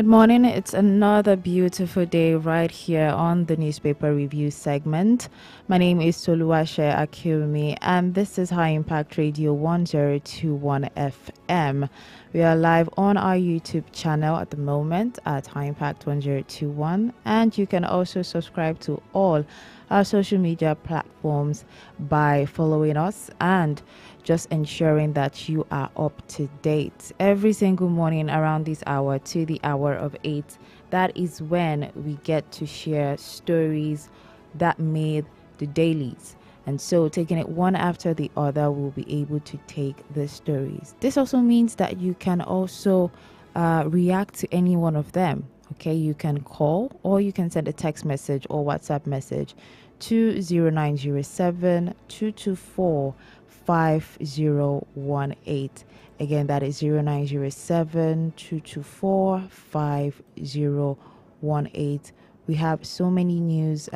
Good morning. It's another beautiful day right here on the newspaper review segment. My name is Toluwashe Akiumi, and this is High Impact Radio 1021 FM. We are live on our YouTube channel at the moment at High Impact 1021, and you can also subscribe to all our social media platforms by following us and just ensuring that you are up to date every single morning around this hour to the hour of 8. That is when we get to share stories that made the dailies. And so taking it one after the other, we'll be able to take the stories. This also means that you can also react to any one of them. Okay, you can call or you can send a text message or WhatsApp message to 0907 224 5018. Again, that is 0907 224 5018. We have so many news,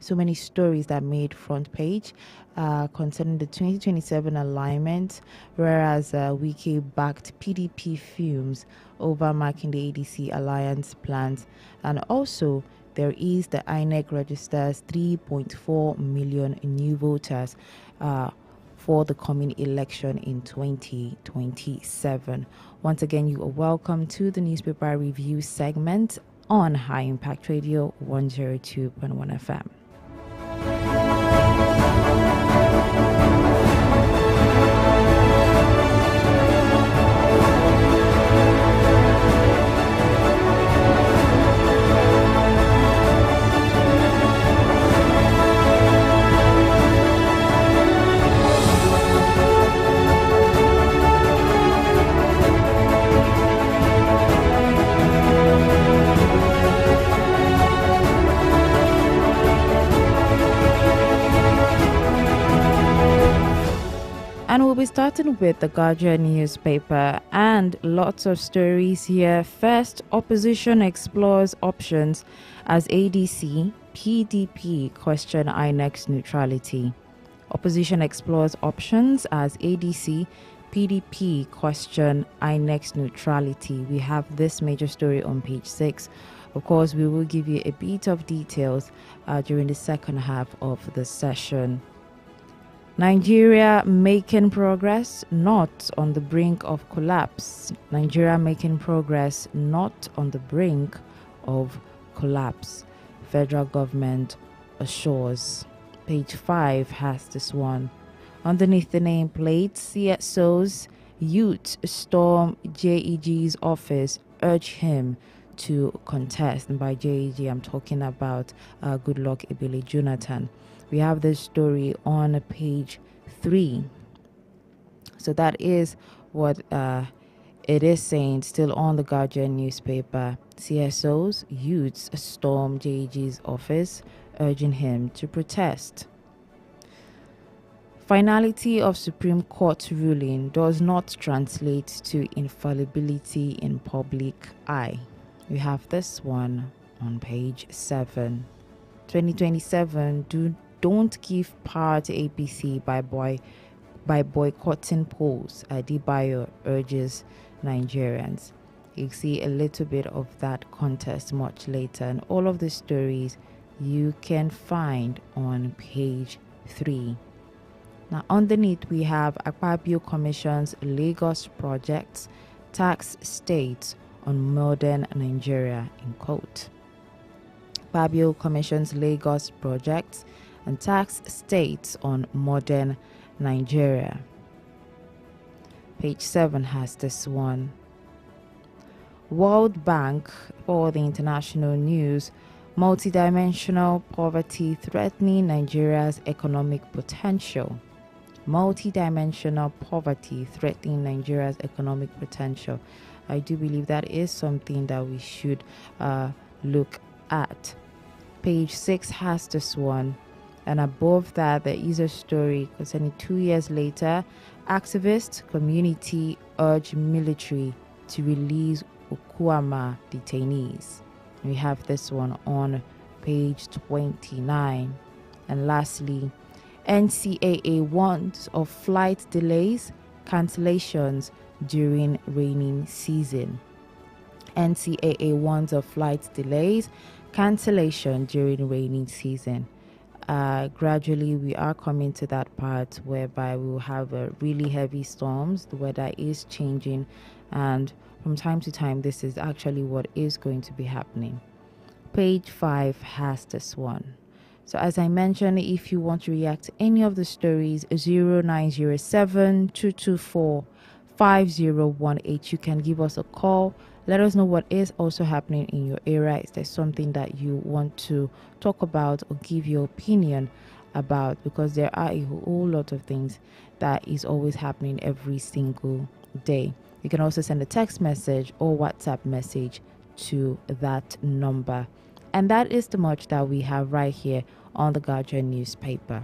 so many stories that made front page concerning the 2027 alignment, whereas Wike backed PDP fumes over marking the ADC alliance plans, and also there is the INEC registers 3.4 million new voters for the coming election in 2027. Once again, you are welcome to the newspaper review segment on High Impact Radio 102.1 FM. And we'll be starting with the Guardian newspaper and lots of stories here. First, opposition explores options as ADC, PDP question INEC's neutrality. Opposition explores options as ADC, PDP question INEC's neutrality. We have this major story on page 6. Of course, we will give you a bit of details during the second half of the session. Nigeria making progress, not on the brink of collapse. Nigeria making progress, not on the brink of collapse. Federal government assures. Page 5 has this one. Underneath the nameplate, CSOs, youth storm JEG's office, urge him to contest. And by JEG, I'm talking about Goodluck Ebele Jonathan. We have this story on page 3. So that is what it is saying, still on the Guardian newspaper. CSOs, youths storm JEG's office, urging him to protest. Finality of Supreme Court ruling does not translate to infallibility in public eye. We have this one on page 7. 2027, don't give power to APC by boycotting polls, Adebayo urges Nigerians. You'll see a little bit of that contest much later, and all of the stories you can find on page 3. Now, underneath we have Akpabio Commission's Lagos projects, tax states on modern Nigeria, in quote. Akpabio Commission's Lagos projects and tax states on modern Nigeria. Page 7 has this one. World Bank, for the international news, multidimensional poverty threatening Nigeria's economic potential. Multidimensional poverty threatening Nigeria's economic potential. I do believe that is something that we should look at. Page 6 has this one. And above that, there is a story concerning 2 years later, activist community urge military to release Okuama detainees. We have this one on page 29. And lastly, NCAA warns of flight delays, cancellations during rainy season. NCAA warns of flight delays, cancellation during rainy season. Gradually, we are coming to that part whereby we will have really heavy storms. The weather is changing, and from time to time, this is actually what is going to be happening. Page 5 has this one. So as I mentioned, if you want to react to any of the stories, 0907 224 5018, you can give us a call. Let us know what is also happening in your area. Is there something that you want to talk about or give your opinion about? Because there are a whole lot of things that is always happening every single day. You can also send a text message or WhatsApp message to that number. And that is the much that we have right here on the Guardian newspaper.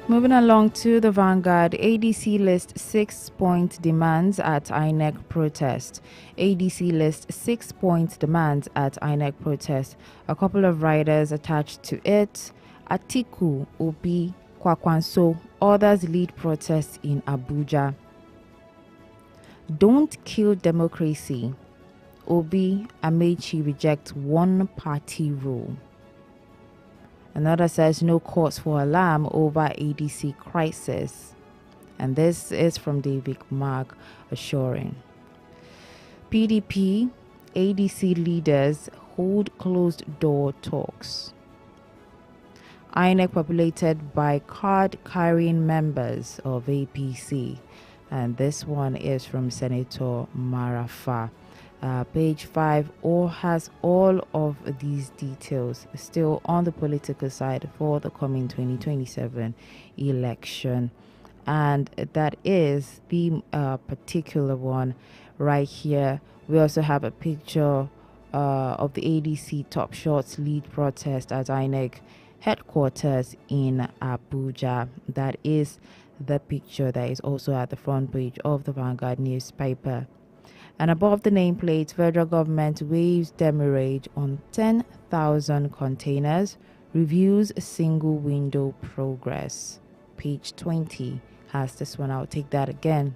Moving along to the Vanguard, ADC lists 6-point demands at INEC protest. ADC lists 6-point demands at INEC protest. A couple of riders attached to it. Atiku, Obi, Kwakwanso, others lead protests in Abuja. Don't kill democracy. Obi, Amechi reject one-party rule. Another says no cause for alarm over ADC crisis. And this is from David Mark assuring. PDP, ADC leaders hold closed-door talks. INEC populated by card-carrying members of APC. And this one is from Senator Marafa. Page 5 has all of these details still on the political side for the coming 2027 election. And that is the particular one right here. We also have a picture of the ADC Top Shots lead protest at INEC headquarters in Abuja. That is the picture that is also at the front page of the Vanguard newspaper. And above the nameplate, federal government waives demurrage on 10,000 containers, reviews single window progress. Page 20 has this one. I'll take that again.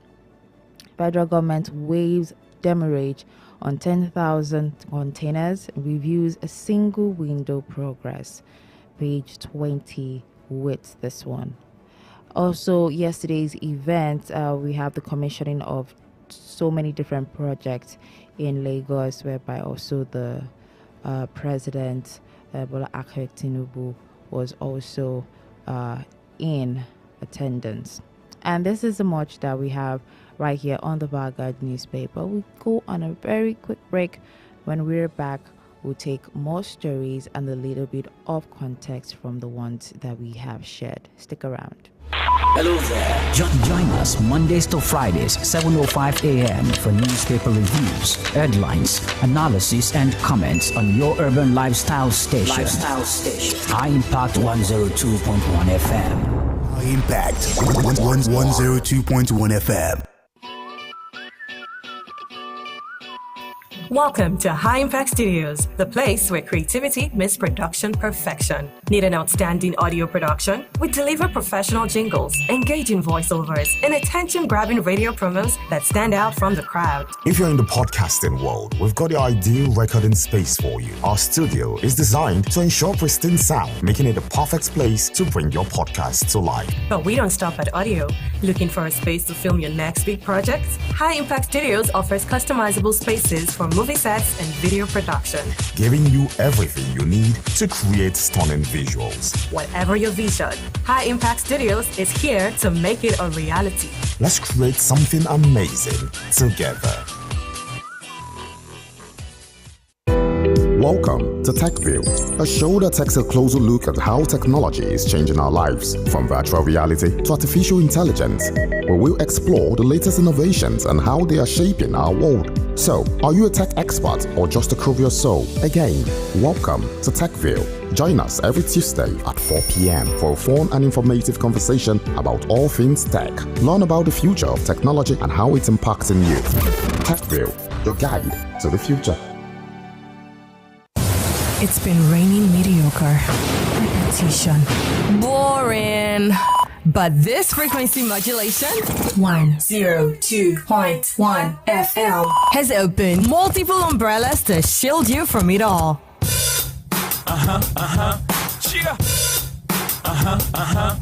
Federal government waives demurrage on 10,000 containers, reviews a single window progress. Page 20 with this one. Also, yesterday's event, we have the commissioning of so many different projects in Lagos, whereby also the President Bola Ahmed Tinubu was also in attendance. And this is the much that we have right here on the Vanguard newspaper. We go on a very quick break. When we're back, we'll take more stories and a little bit of context from the ones that we have shared. Stick around. Hello there. Join us Mondays to Fridays, 7:05 a.m. for newspaper reviews, headlines, analysis, and comments on your urban lifestyle station. High Impact 102.1 FM. High Impact 102.1 FM. Welcome to High Impact Studios, the place where creativity meets production perfection. Need an outstanding audio production? We deliver professional jingles, engaging voiceovers, and attention-grabbing radio promos that stand out from the crowd. If you're in the podcasting world, we've got the ideal recording space for you. Our studio is designed to ensure pristine sound, making it the perfect place to bring your podcast to life. But we don't stop at audio. Looking for a space to film your next big project? High Impact Studios offers customizable spaces for movie sets and video production, giving you everything you need to create stunning visuals. Whatever your vision, High Impact Studios is here to make it a reality. Let's create something amazing together. Welcome to TechView, a show that takes a closer look at how technology is changing our lives, from virtual reality to artificial intelligence, where we'll explore the latest innovations and how they are shaping our world. So, are you a tech expert or just a curious soul? Again, welcome to TechView. Join us every Tuesday at 4 p.m. for a fun and informative conversation about all things tech. Learn about the future of technology and how it's impacting you. TechView, your guide to the future. It's been raining mediocre. Repetition. Boring. But this frequency modulation, 102.1 FM, has opened multiple umbrellas to shield you from it all. Yeah.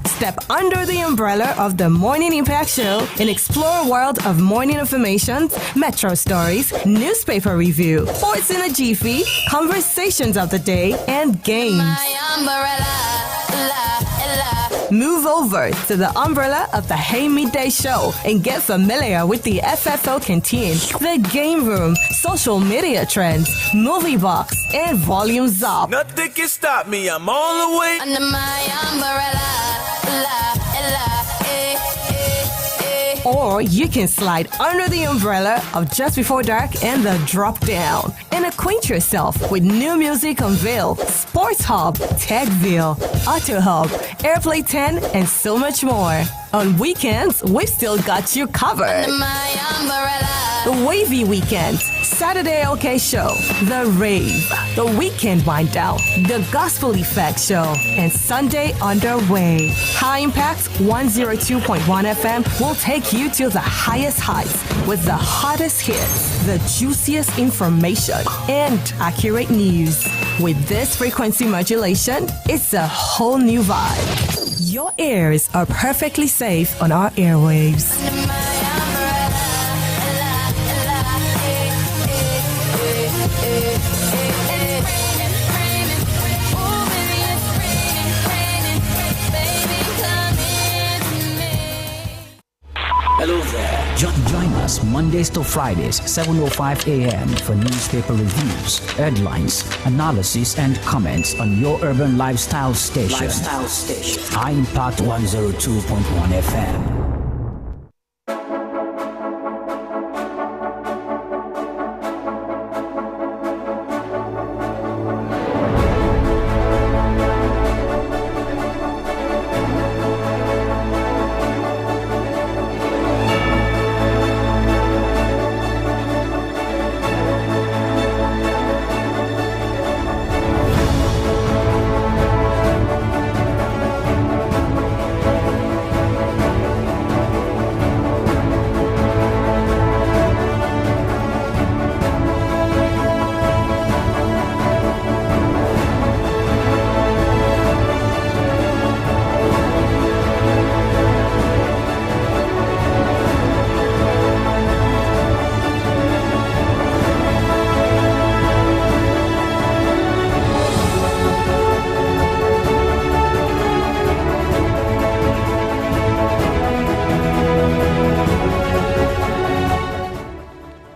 Step under the umbrella of the Morning Impact Show and explore a world of morning information, metro stories, newspaper review, sports in a jiffy, conversations of the day, and games. Move over to the umbrella of the Hey Midday Show and get familiar with the FFO Canteen, the Game Room, social media trends, Movie Box, and Volumes Up. Nothing can stop me. I'm all the way under my umbrella. Or you can slide under the umbrella of Just Before Dark and the Drop Down and acquaint yourself with new music on Ville, Sports Hub, Techville, Auto Hub, Airplay 10, and so much more. On weekends, we've still got you covered. Under my umbrella. The Wavy Weekend, Saturday OK Show, The Rave, The Weekend Wind Down, The Gospel Effect Show, and Sunday Underway. High Impact 102.1 FM will take you to the highest heights with the hottest hits, the juiciest information, and accurate news. With this frequency modulation, it's a whole new vibe. Your ears are perfectly safe on our airwaves. Under my Hello there. Join us Mondays to Fridays, 7:05 a.m. for newspaper reviews, headlines, analysis, and comments on your urban lifestyle station. High Impact 102.1 FM.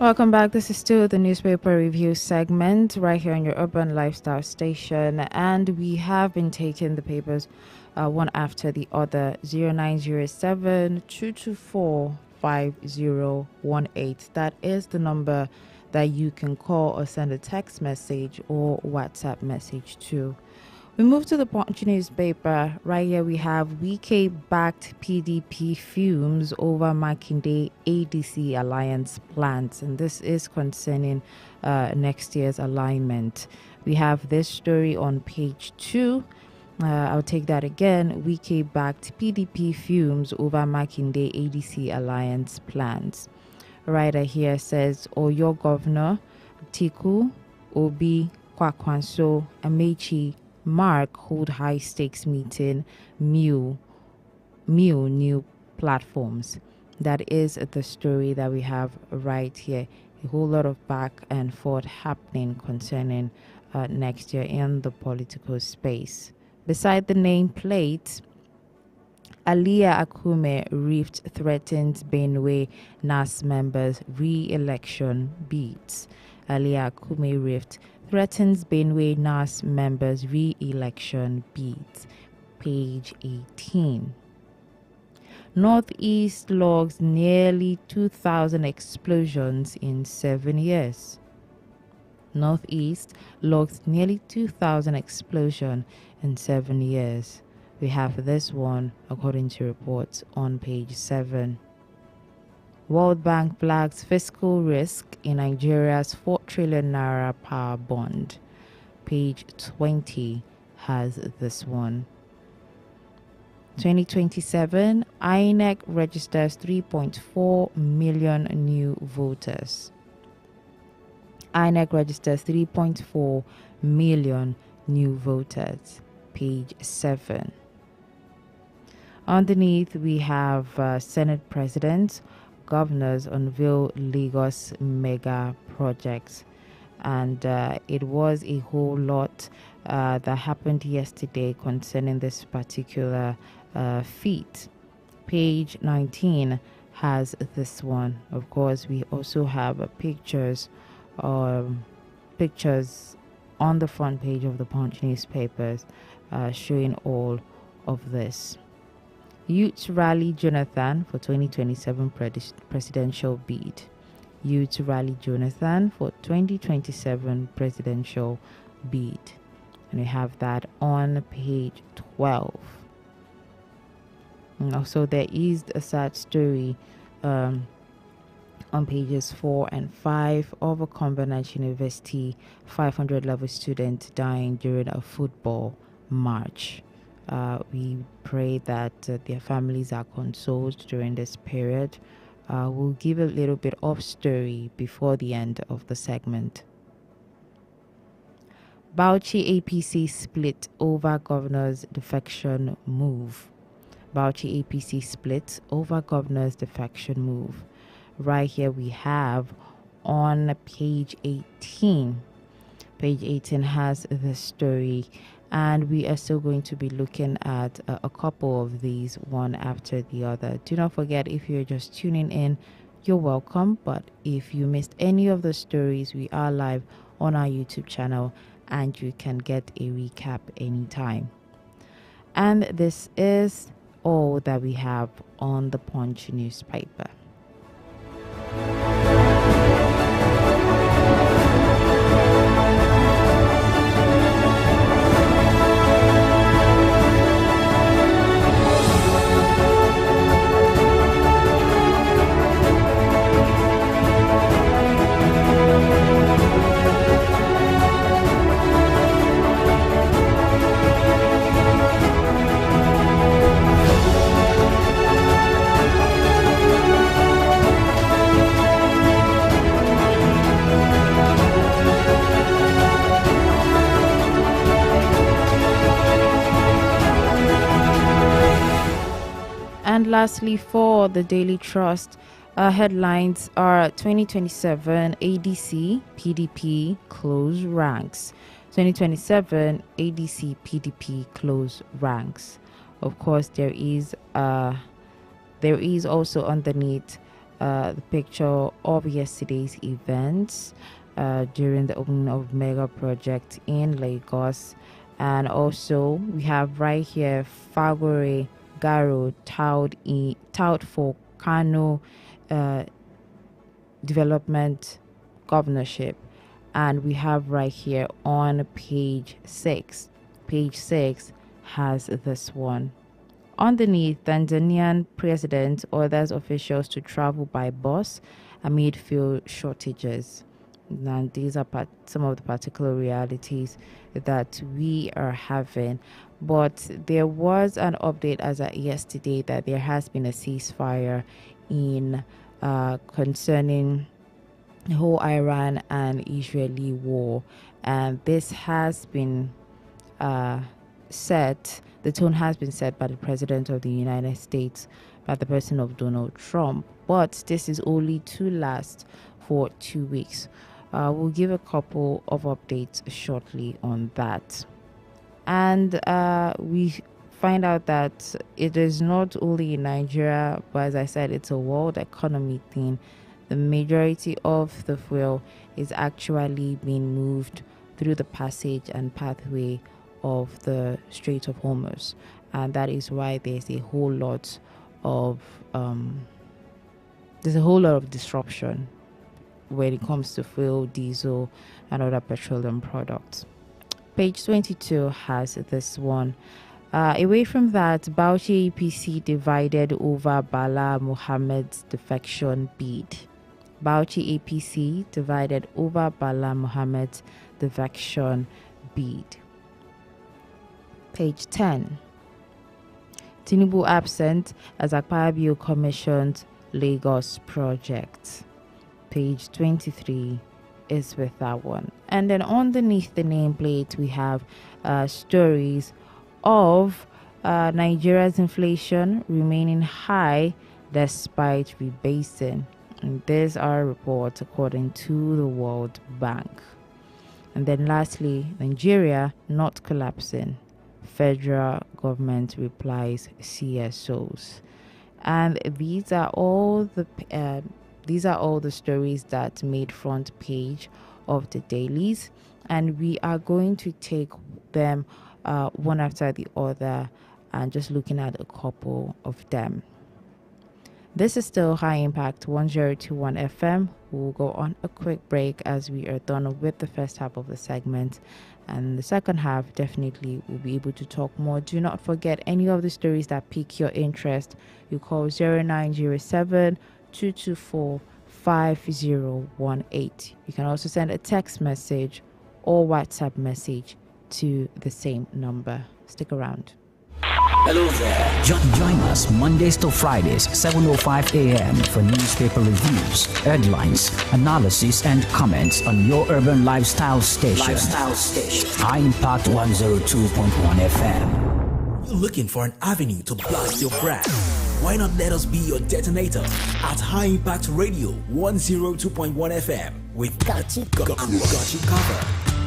Welcome back. This is still the newspaper review segment right here on your urban lifestyle station, and we have been taking the papers one after the other. 0907-224-5018. That is the number that you can call or send a text message or WhatsApp message to. We move to the Punch newspaper. Right here we have Wike-backed PDP fumes over Makinde ADC alliance plans, and this is concerning next year's alignment. We have this story on page 2. I'll take that again. Wike-backed PDP fumes over Makinde ADC alliance plans. Writer here says, Oyo Governor Tiku Obi Kwakwanso Amechi Mark hold high stakes meeting, new platforms. That is the story that we have right here. A whole lot of back and forth happening concerning next year in the political space. Beside the nameplate, Aliyah Akume Rift threatens Benue NAS members re-election beats. Aliyah Akume Rift threatens Benue NAS members re-election beats. Page 18. Northeast logs nearly 2,000 explosions in 7 years. Northeast logged nearly 2,000 explosions in 7 years. We have this one according to reports on page 7. World Bank flags fiscal risk in Nigeria's 4 trillion naira power bond. Page 20 has this one. 2027, INEC registers 3.4 million new voters. INEC registers 3.4 million new voters. Page 7. Underneath, we have Senate President, governors unveil Lagos mega projects. And it was a whole lot that happened yesterday concerning this particular feat. Page 19 has this one. Of course, we also have pictures on the front page of the Punch newspapers showing all of this. Youth rally Jonathan for 2027 presidential bid. Youth rally Jonathan for 2027 presidential bid. And we have that on page 12. And also, there is a sad story on pages 4 and 5 of a Covenant University 500 level student dying during a football march. We pray that their families are consoled during this period. We'll give a little bit of story before the end of the segment. Bauchi APC split over governor's defection move. Bauchi APC split over governor's defection move. Right here we have on page 18. Page 18 has the story, and we are still going to be looking at a couple of these one after the other. Do not forget, if you're just tuning in, you're welcome. But if you missed any of the stories, we are live on our YouTube channel and you can get a recap anytime. And this is all that we have on the Punch newspaper. And lastly, for the Daily Trust, headlines are 2027 ADC PDP close ranks. 2027 ADC PDP close ranks. Of course, there is also underneath the picture of yesterday's events during the opening of mega project in Lagos, and also we have right here Fagore Garo tout for Kano development governorship, and we have right here on page 6. Page 6 has this one. Underneath, Tanzanian president orders officials to travel by bus amid fuel shortages. And these are some of the particular realities that we are having. But there was an update as of yesterday that there has been a ceasefire in concerning the whole Iran and Israeli war. And this has been set, the tone has been set by the President of the United States, by the person of Donald Trump. But this is only to last for 2 weeks. We'll give a couple of updates shortly on that. And we find out that it is not only in Nigeria, but as I said, it's a world economy thing. The majority of the fuel is actually being moved through the passage and pathway of the Strait of Hormuz. And that is why there's a whole lot of disruption when it comes to fuel, diesel, and other petroleum products. Page 22 has this one. Away from that, Bauchi APC divided over Bala Muhammad's defection bid. Bauchi APC divided over Bala Muhammad's defection bid. Page 10. Tinubu absent as Akpabio commissioned Lagos project. Page 23 is with that one. And then underneath the nameplate, we have stories of Nigeria's inflation remaining high despite rebasing. And these are reports according to the World Bank. And then lastly, Nigeria not collapsing. Federal government replies CSOs. And these are all the stories that made front page of the dailies, and we are going to take them one after the other and just looking at a couple of them. This is still High Impact 1021 FM. We'll go on a quick break as we are done with the first half of the segment, and the second half definitely will be able to talk more. Do not forget, any of the stories that pique your interest, you call 0907 224 5018. You can also send a text message or WhatsApp message to the same number. Stick around. Hello there. Join us Mondays to Fridays, 7:05 a.m. for newspaper reviews, headlines, analysis, and comments on your urban lifestyle station. High Impact 102.1 FM. You're looking for an avenue to blast your brand? Why not let us be your detonator at High Impact Radio 102.1 FM? We've got you covered.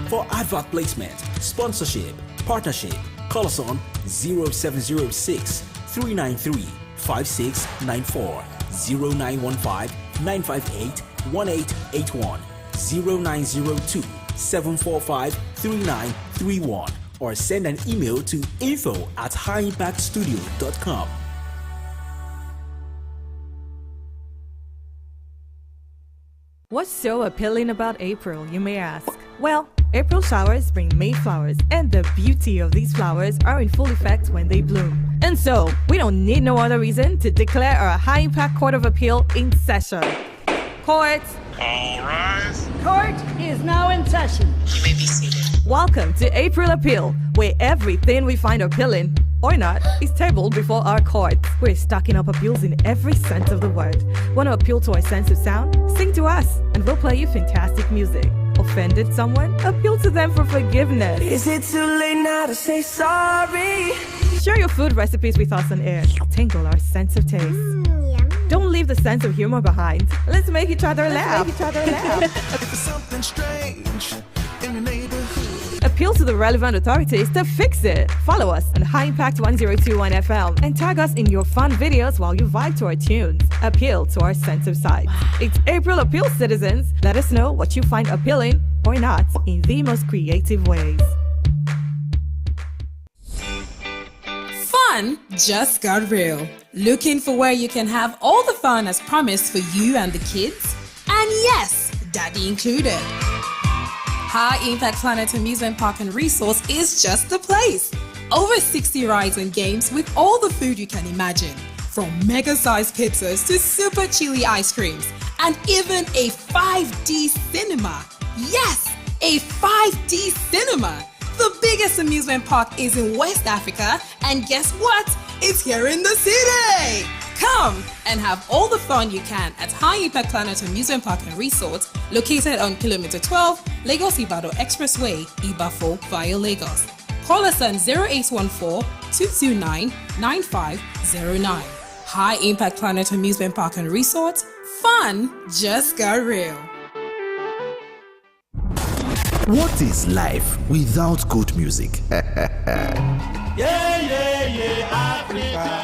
For advert placement, sponsorship, partnership, call us on 0706 393 5694, 0915 958 1881, 0902 745 3931, or send an email to info@highimpactstudio.com. What's so appealing about April, you may ask? Well, April showers bring May flowers, and the beauty of these flowers are in full effect when they bloom. And so, we don't need no other reason to declare our High Impact Court of Appeal in session. Court! All rise. Court is now in session. You may be seated. Welcome to April Appeal, where everything we find appealing, or not, is tabled before our court. We're stacking up appeals in every sense of the word. Want to appeal to our sense of sound? Sing to us, and we'll play you fantastic music. Offended someone? Appeal to them for forgiveness. Is it too late now to say sorry? Share your food recipes with us on air. Tingle our sense of taste. Don't leave the sense of humor behind. Let's make each other laugh. Something strange in the neighborhood. Appeal to the relevant authorities to fix it. Follow us on High Impact 1021 FM and tag us in your fun videos while you vibe to our tunes. Appeal to our sense of sight. It's April Appeal, citizens. Let us know what you find appealing or not in the most creative ways. Fun just got real. Looking for where you can have all the fun as promised for you and the kids? And yes, daddy included. High Impact Planet Amusement Park and Resort is just the place. Over 60 rides and games with all the food you can imagine. From mega-sized pizzas to super chili ice creams. And even a 5D cinema. Yes, a 5D cinema. The biggest amusement park is in West Africa. And guess what? It's here in the city. Come and have all the fun you can at High Impact Planet Amusement Park and Resort, located on Kilometer 12, Lagos-Ibadan Expressway, Ibafo via Lagos. Call us on 0814-229-9509. High Impact Planet Amusement Park and Resort, fun just got real. What is life without good music? Africa.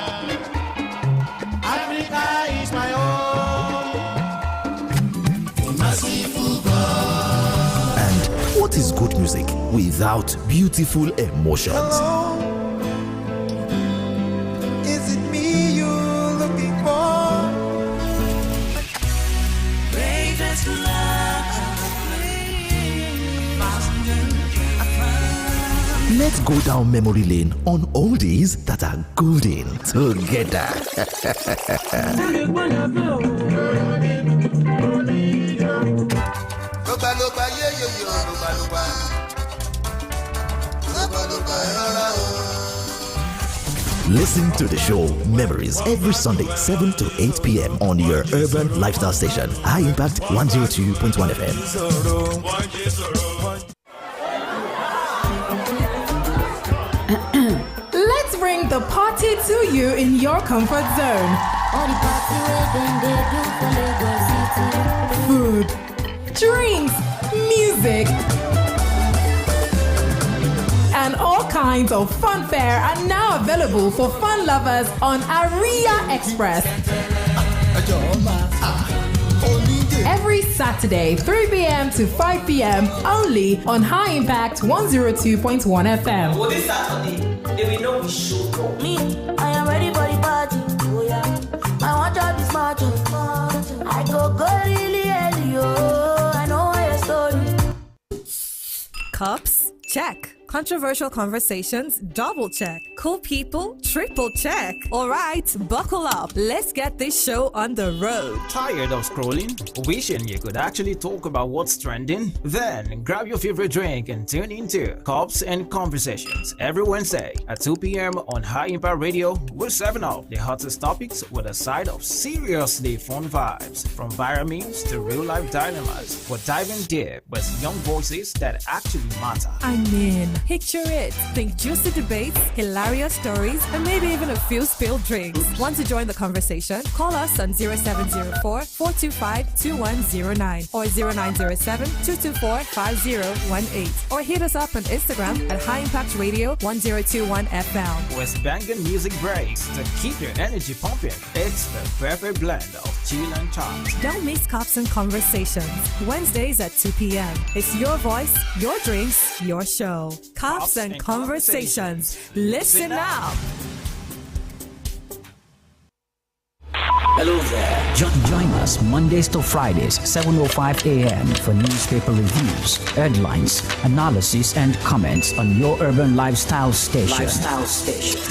Africa is my own. And what is good music without beautiful emotions? Oh, is it me you're looking for? Greatest love. Let's go down memory lane on oldies that are golden together. Listen to the show Memories every Sunday, 7 to 8 p.m. on your urban lifestyle station, High Impact 102.1 FM. Let's bring the party to you in your comfort zone. Food, drinks, music, and all kinds of fun fare are now available for fun lovers on Aria Express. Every Saturday, 3 p.m. to 5 p.m. only on High Impact 102.1 FM. Oh, this Saturday, they will know we show up. Me, I am ready for the party. Oh yeah, I want to be smart. I go really early. Oh, I know your story. Cups? Check. Controversial conversations? Double check. Cool people? Triple check. All right, buckle up. Let's get this show on the road. Tired of scrolling? Wishing you could actually talk about what's trending? Then grab your favorite drink and tune into Cups and Conversations every Wednesday at 2 p.m. on High Impact Radio. We're serving up the hottest topics with a side of seriously fun vibes. From viral memes to real life dilemmas, we're diving deep with young voices that actually matter. I mean, picture it. Think juicy debates, hilarious stories, and maybe even a few spilled drinks. Want to join the conversation? Call us on 0704-425-2109 or 0907-224-5018 or hit us up on Instagram at High Impact Radio 1021 FM. With banging music breaks to keep your energy pumping, it's the perfect blend of chill and charm. Don't miss Cops and Conversations. Wednesdays at 2 p.m. It's your voice, your drinks, your show. Cops and Conversations. Listen up. Hello there. Join us Mondays to Fridays, 7:05 a.m. for newspaper reviews, headlines, analysis, and comments on your urban lifestyle station.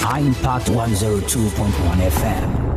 High Impact 102.1 FM.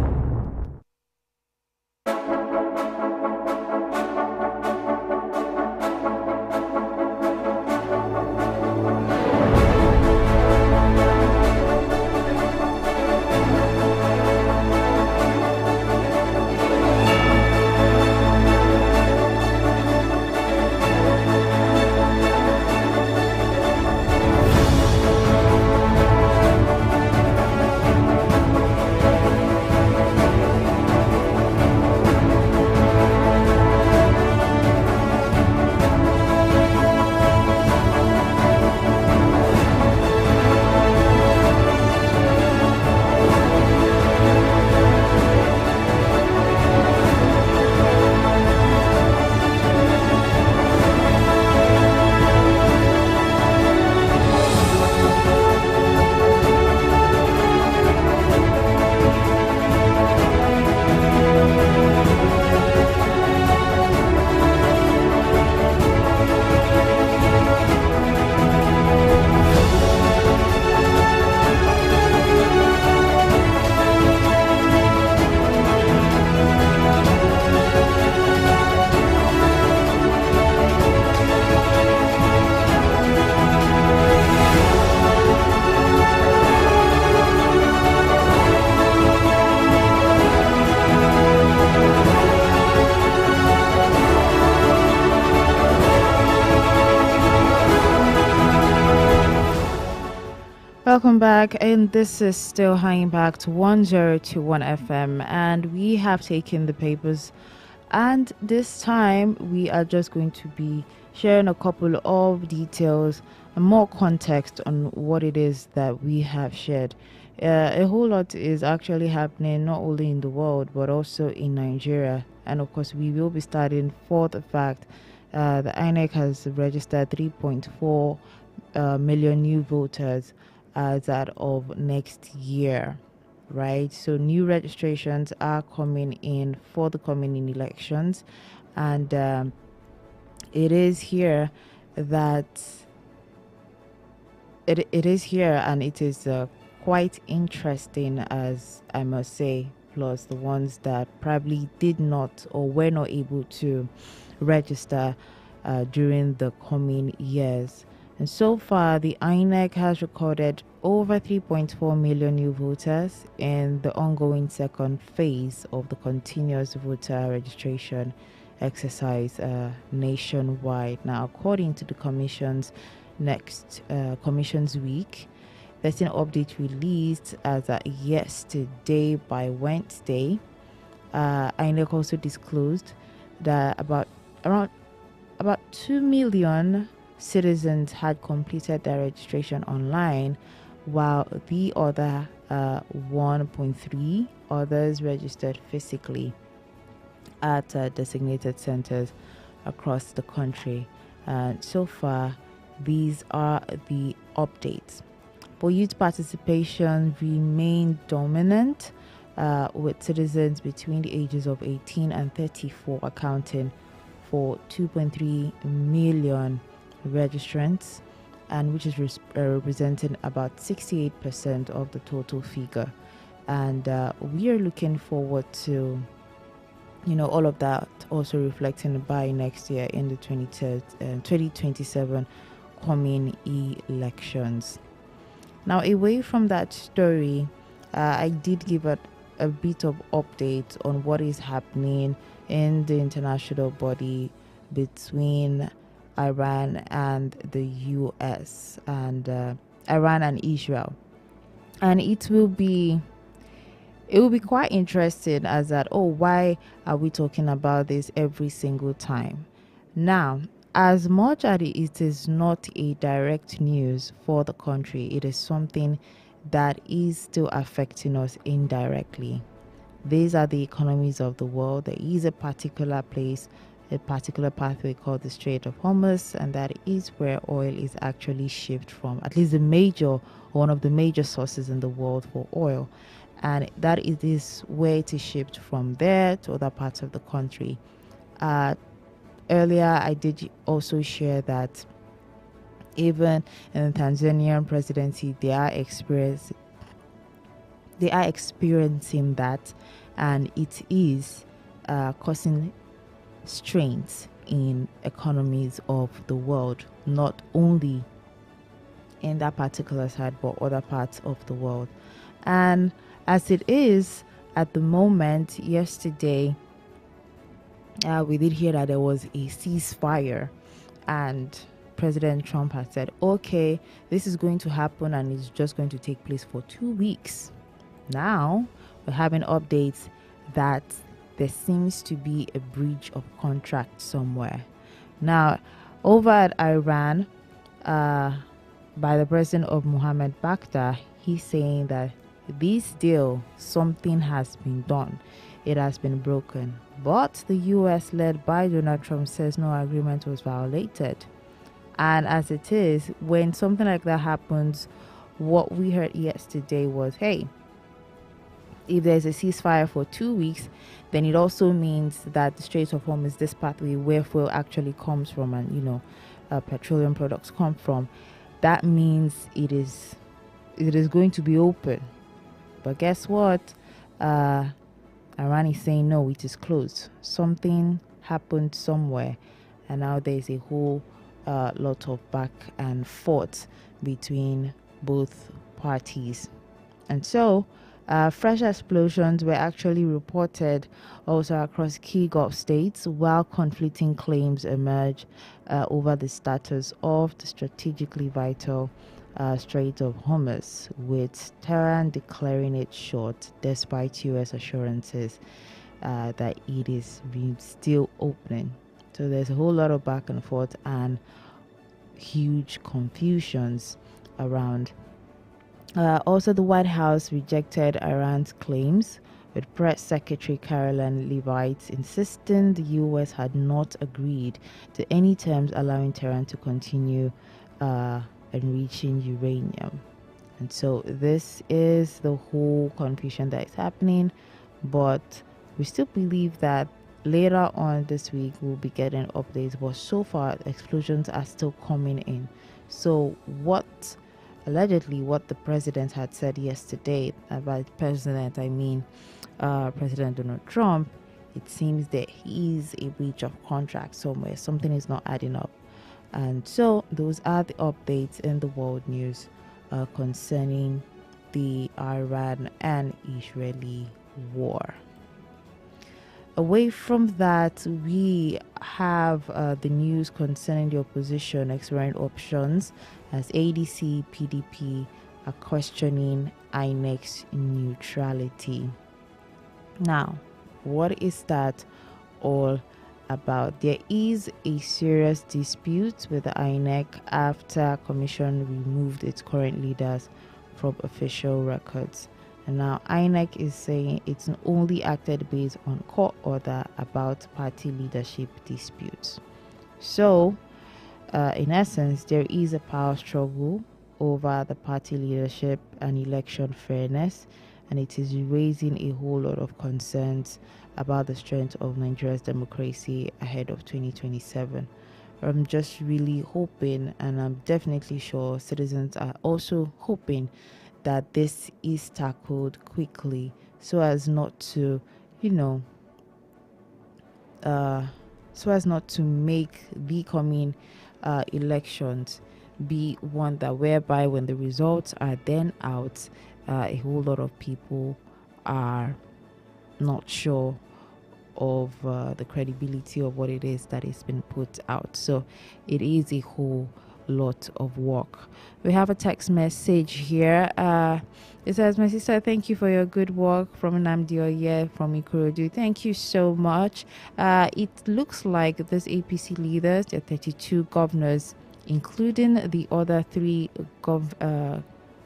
Welcome back, and this is still High Impact 1021 FM, and we have taken the papers, and this time we are just going to be sharing a couple of details and more context on what it is that we have shared. A whole lot is actually happening not only in the world but also in Nigeria, and of course we will be starting for the fact the INEC has registered 3.4 million new voters as that of next year, right? So new registrations are coming in for the coming elections, and it is here that it is here, and it is quite interesting, as I must say. Plus, the ones that probably did not or were not able to register during the coming years. And so far, the INEC has recorded over 3.4 million new voters in the ongoing second phase of the continuous voter registration exercise nationwide. Now, according to the Commission's Commission's week, there's an update released as at yesterday by Wednesday. INEC also disclosed that around 2 million citizens had completed their registration online, while the other 1.3 others registered physically at designated centers across the country. So far, these are the updates. But youth participation remained dominant, with citizens between the ages of 18 and 34 accounting for 2.3 million registrants, and which is representing about 68% of the total figure. And we are looking forward to, all of that also reflecting by next year in the 2027 coming elections. Now, away from that story, I did give a bit of update on what is happening in the international body between Iran and the US, and Iran and Israel. And it will be quite interesting, as that, why are we talking about this every single time? Now, as much as it is not a direct news for the country, it is something that is still affecting us indirectly. These are the economies of the world. There is a particular place, a particular pathway called the Strait of Hormuz, and that is where oil is actually shipped from, at least one of the major sources in the world for oil. And that is where it is shipped from there to other parts of the country. Earlier, I did also share that even in the Tanzanian presidency, they are experiencing that, and it is causing strains in economies of the world, not only in that particular side, but other parts of the world. And as it is at the moment, yesterday, we did hear that there was a ceasefire, and President Trump had said, okay, this is going to happen and it's just going to take place for 2 weeks. Now we're having updates that there seems to be a breach of contract somewhere. Now, over at Iran, by the president of Mohammed Bakhtar, he's saying that this deal, something has been done. It has been broken. But the US, led by Donald Trump, says no agreement was violated. And as it is, when something like that happens, what we heard yesterday was, hey, if there's a ceasefire for 2 weeks, then it also means that the Strait of Hormuz, this pathway where fuel actually comes from, and petroleum products come from, that means it is going to be open. But guess what? Iran is saying no, it is closed. Something happened somewhere, and now there's a whole lot of back and forth between both parties. And so fresh explosions were actually reported also across key Gulf states, while conflicting claims emerge over the status of the strategically vital Strait of Hormuz, with Tehran declaring it short despite US assurances that it is still opening. So there's a whole lot of back and forth and huge confusions around. Also, the White House rejected Iran's claims, with Press Secretary Caroline Leavitt insisting the U.S. had not agreed to any terms allowing Tehran to continue enriching uranium. And so this is the whole confusion that is happening, but we still believe that later on this week we'll be getting updates, but so far explosions are still coming in. So what allegedly what the president had said yesterday. About president, I mean President Donald Trump. It seems that he is a breach of contract somewhere. Something is not adding up. And so those are the updates in the world news concerning the Iran and Israeli war. Away from that, we have the news concerning the opposition exploring options as ADC, PDP are questioning INEC's neutrality. Now, what is that all about? There is a serious dispute with the INEC after Commission removed its current leaders from official records. And now INEC is saying it's only acted based on court order about party leadership disputes. So, in essence, there is a power struggle over the party leadership and election fairness, and it is raising a whole lot of concerns about the strength of Nigeria's democracy ahead of 2027. I'm just really hoping, and I'm definitely sure citizens are also hoping, that this is tackled quickly so as not to, so as not to make the coming elections be one that whereby when the results are then out, a whole lot of people are not sure of the credibility of what it is that is been put out. So it is a whole lot of work. We have a text message here. It says, "My sister, thank you for your good work," from Nnamdi Oye from Ikorodu. Thank you so much. It looks like this APC leaders, the 32 governors, including the other 3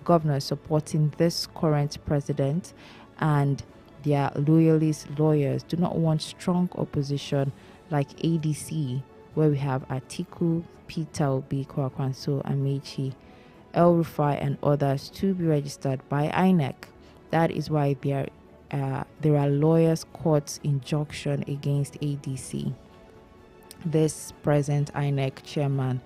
governors supporting this current president, and their loyalist lawyers do not want strong opposition like ADC, where we have Atiku, Peter Obi, Kwankwaso, Amechi, El Rufai, and others to be registered by INEC. That is why there are lawyers' courts injunction against ADC. This present INEC chairman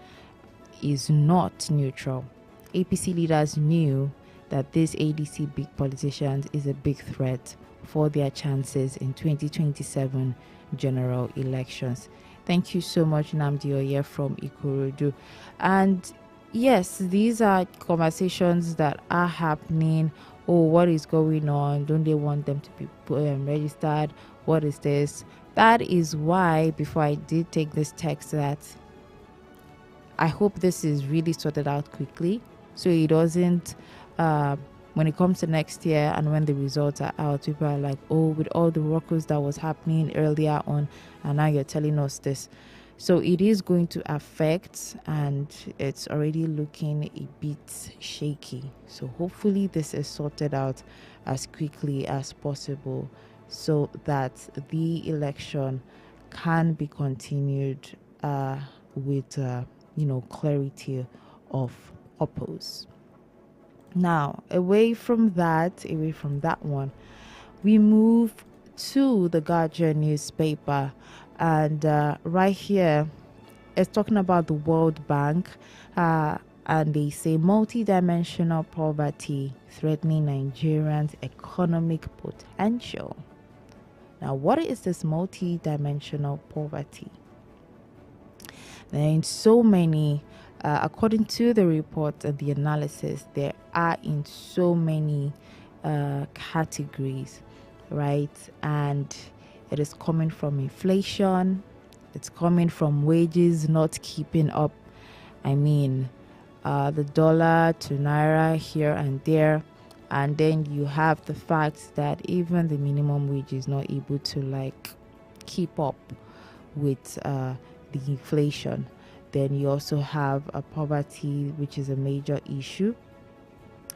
is not neutral. APC leaders knew that this ADC big politicians is a big threat for their chances in 2027 general elections. Thank you so much, Nnamdi Oye from Ikorodu. And yes, these are conversations that are happening. Oh, what is going on? Don't they want them to be registered? What is this? That is why, before I did take this text, that I hope this is really sorted out quickly, so it doesn't, when it comes to next year and when the results are out, people are like, oh, with all the workers that was happening earlier on, and now you're telling us this. So it is going to affect, and it's already looking a bit shaky. So hopefully this is sorted out as quickly as possible so that the election can be continued with, clarity of oppose. Now, away from that one, we move to the Guardian newspaper, and right here it's talking about the World Bank, and they say multi-dimensional poverty threatening Nigerians' economic potential. Now, what is this multi-dimensional poverty? There are so many. According to the report and the analysis, there are in so many categories, right? And it is coming from inflation, it's coming from wages not keeping up. I mean, the dollar to naira here and there. And then you have the fact that even the minimum wage is not able to keep up with the inflation. Then you also have a poverty, which is a major issue.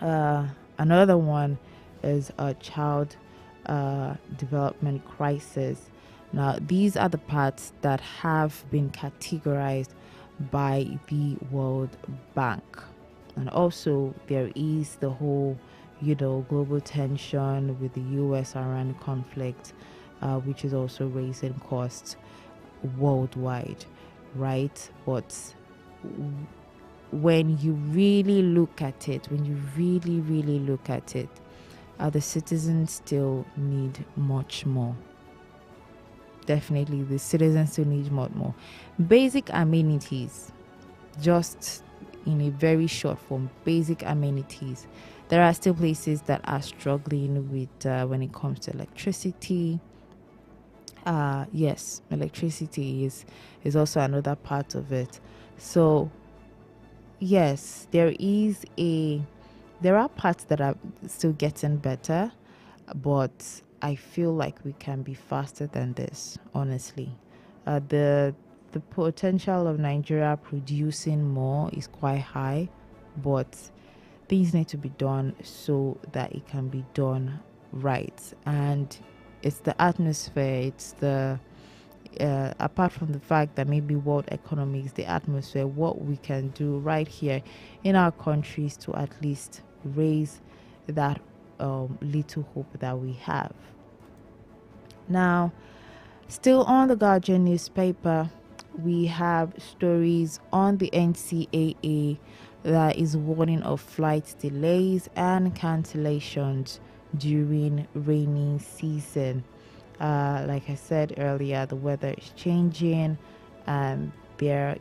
Another one is a child development crisis. Now, these are the parts that have been categorized by the World Bank. And also, there is the whole, global tension with the US-Iran conflict, which is also raising costs worldwide. Right, but when you really look at it, really look at it, the citizens still need much more. Definitely, the citizens still need much more. Basic amenities, just in a very short form, basic amenities. There are still places that are struggling with when it comes to electricity. Yes, electricity is also another part of it. So yes, there are parts that are still getting better, but I feel like we can be faster than this, honestly. The potential of Nigeria producing more is quite high, but things need to be done so that it can be done right. And it's the atmosphere, it's the apart from the fact that maybe world economics, the atmosphere, what we can do right here in our countries to at least raise that little hope that we have. Now, still on the Guardian newspaper, we have stories on the NCAA that is warning of flight delays and cancellations during rainy season. Like I said earlier, the weather is changing, and there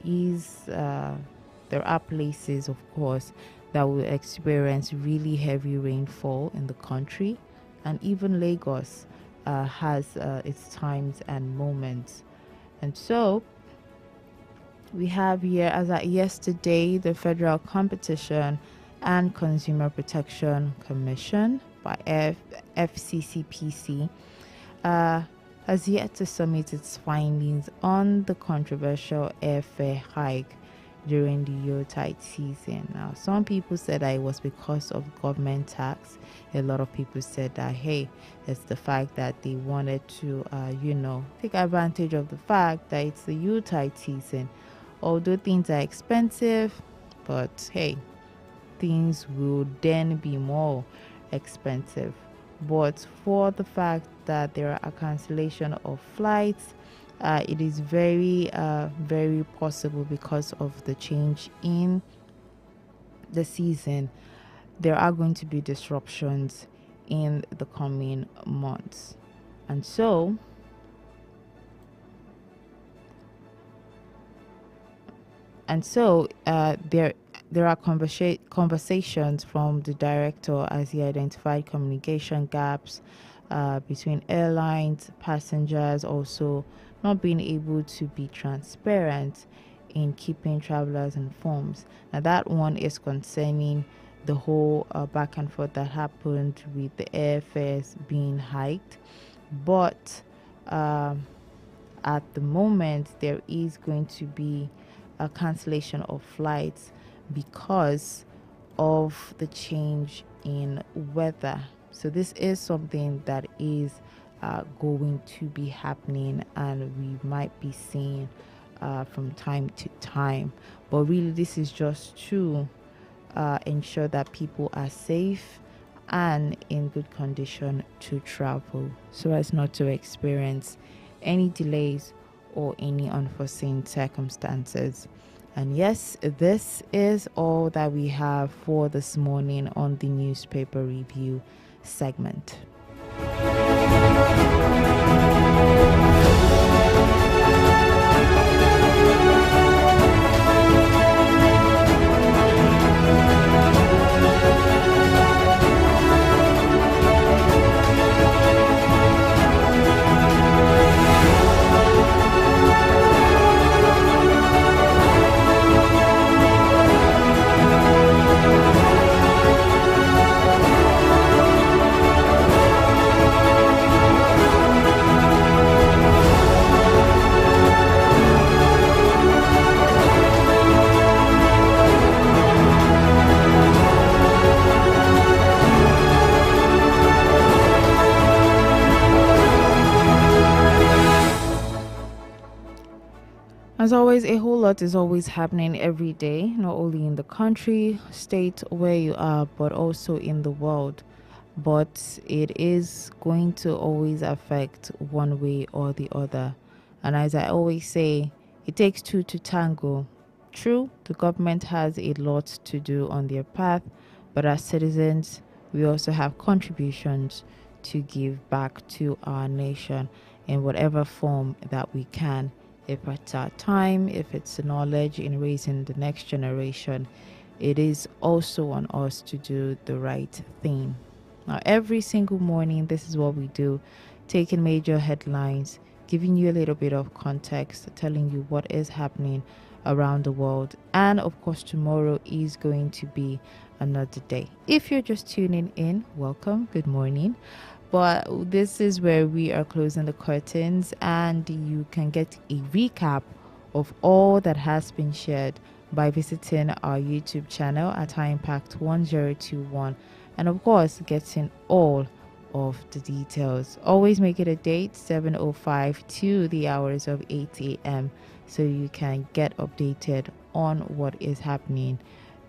are places, of course, that will experience really heavy rainfall in the country, and even Lagos has its times and moments. And so we have here, as at yesterday, the Federal Competition and Consumer Protection Commission, by FCCPC, has yet to submit its findings on the controversial airfare hike during the Yuletide season. Now, some people said that it was because of government tax. A lot of people said that, hey, it's the fact that they wanted to, take advantage of the fact that it's the Yuletide season. Although things are expensive, but hey, things will then be more expensive. But for the fact that there are a cancellation of flights, it is very, very possible because of the change in the season. There are going to be disruptions in the coming months. And so, there are conversations from the director as he identified communication gaps between airlines, passengers, also not being able to be transparent in keeping travelers informed. Now that one is concerning the whole back and forth that happened with the airfares being hiked. But at the moment, there is going to be a cancellation of flights because of the change in weather. So this is something that is going to be happening, and we might be seeing from time to time. But really, this is just to ensure that people are safe and in good condition to travel, so as not to experience any delays or any unforeseen circumstances. And yes, this is all that we have for this morning on the newspaper review segment. As always, a whole lot is always happening every day, not only in the country, state where you are, but also in the world. But it is going to always affect one way or the other. And as I always say, it takes two to tango. true, the government has a lot to do on their path, but as citizens, we also have contributions to give back to our nation in whatever form that we can. If it's our time, if it's knowledge in raising the next generation, it is also on us to do the right thing. Now, every single morning, this is what we do, taking major headlines, giving you a little bit of context, telling you what is happening around the world. And of course, tomorrow is going to be another day. If you're just tuning in, welcome, good morning. But this is where we are closing the curtains, and you can get a recap of all that has been shared by visiting our YouTube channel at High Impact 1021, and of course getting all of the details. Always make it a date, 7:05 to the hours of 8 a.m. so you can get updated on what is happening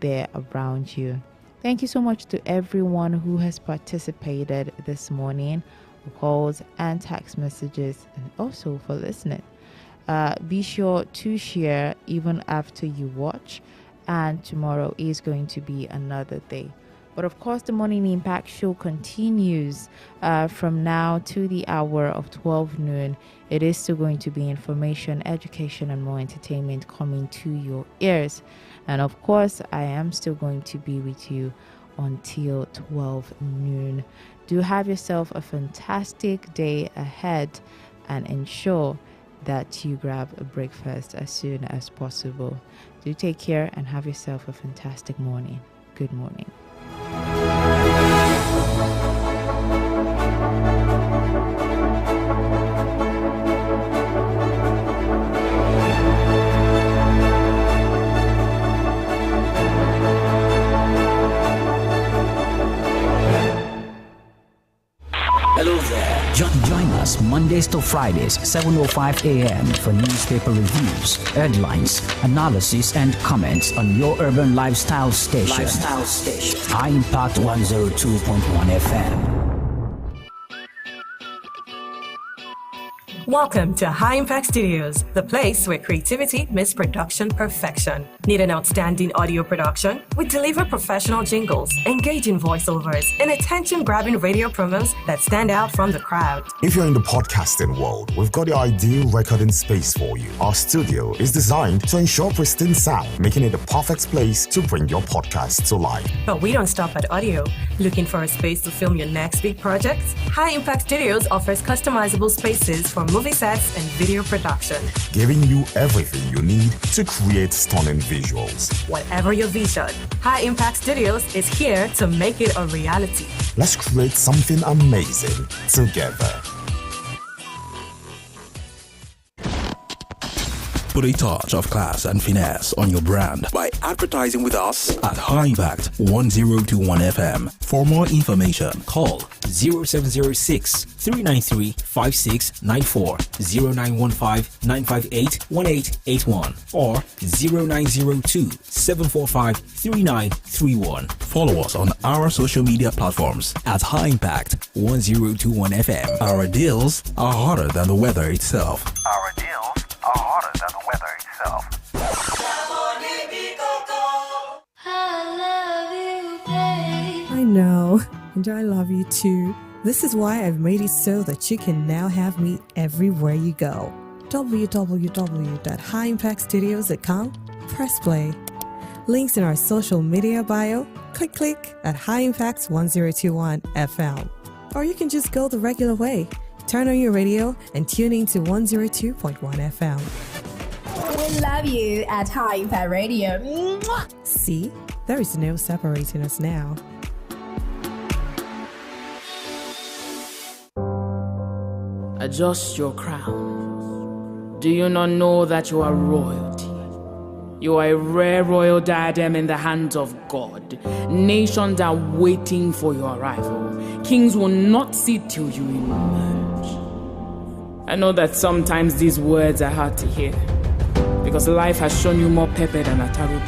there around you. Thank you so much to everyone who has participated this morning, for calls and text messages, and also for listening. Be sure to share even after you watch, and tomorrow is going to be another day. But of course, the Morning Impact show continues from now to the hour of 12 noon. It is still going to be information, education, and more entertainment coming to your ears. And of course, I am still going to be with you until 12 noon. Do have yourself a fantastic day ahead, and ensure that you grab a breakfast as soon as possible. Do take care and have yourself a fantastic morning. Good morning. Hello there. Join us Mondays to Fridays, 7:05 a.m. for newspaper reviews, headlines, analysis, and comments on your urban lifestyle station. High Impact 102.1 FM. Welcome to High Impact Studios, the place where creativity meets production perfection. Need an outstanding audio production? We deliver professional jingles, engaging voiceovers, and attention-grabbing radio promos that stand out from the crowd. If you're in the podcasting world, we've got the ideal recording space for you. Our studio is designed to ensure pristine sound, making it the perfect place to bring your podcast to life. But we don't stop at audio. Looking for a space to film your next big project? High Impact Studios offers customizable spaces for movie sets and video production, giving you everything you need to create stunning visuals. Whatever your vision, High Impact Studios is here to make it a reality. Let's create something amazing together. Put a touch of class and finesse on your brand by advertising with us at High Impact 1021 FM. For more information, call 0706 393 5694, 0915 958 1881, or 0902 745 3931. Follow us on our social media platforms at High Impact 1021 FM. Our deals are hotter than the weather itself. Our deals are hotter than the weather itself. I know, and I love you too. This is why I've made it so that you can now have me everywhere you go. www.highimpactstudios.com. Press play. Links in our social media bio. Click at High Impact 1021 FM. Or you can just go the regular way. Turn on your radio and tune in to 102.1 FM. We love you at High Impact Radio. Mwah! See, there is no separating us now. Adjust your crown. Do you not know that you are royalty? You are a rare royal diadem in the hands of God. Nations are waiting for your arrival. Kings will not sit till you emerge. I know that sometimes these words are hard to hear, because life has shown you more pepper than a taro.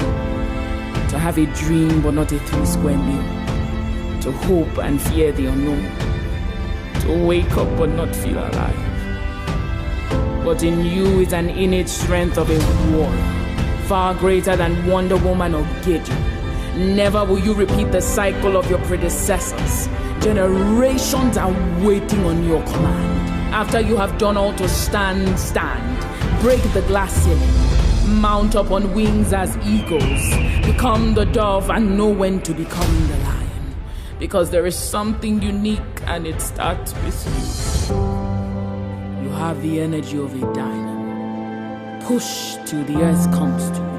To have a dream but not a 3-square meal. To hope and fear the unknown. To wake up but not feel alive. But in you is an innate strength of a warrior, far greater than Wonder Woman or Gideon. Never will you repeat the cycle of your predecessors. Generations are waiting on your command. After you have done all to stand, break the glass ceiling, mount up on wings as eagles, become the dove and know when to become the lion. Because there is something unique and it starts with you. You have the energy of a dynamo. Push till the earth comes to.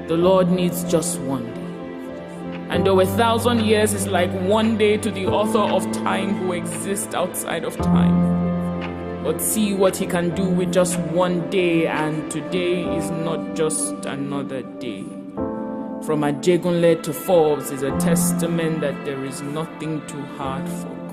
The Lord needs just one day. And though 1,000 years is like one day to the author of time who exists outside of time. But see what he can do with just one day, and today is not just another day. From Ajegunle to Forbes is a testament that there is nothing too hard for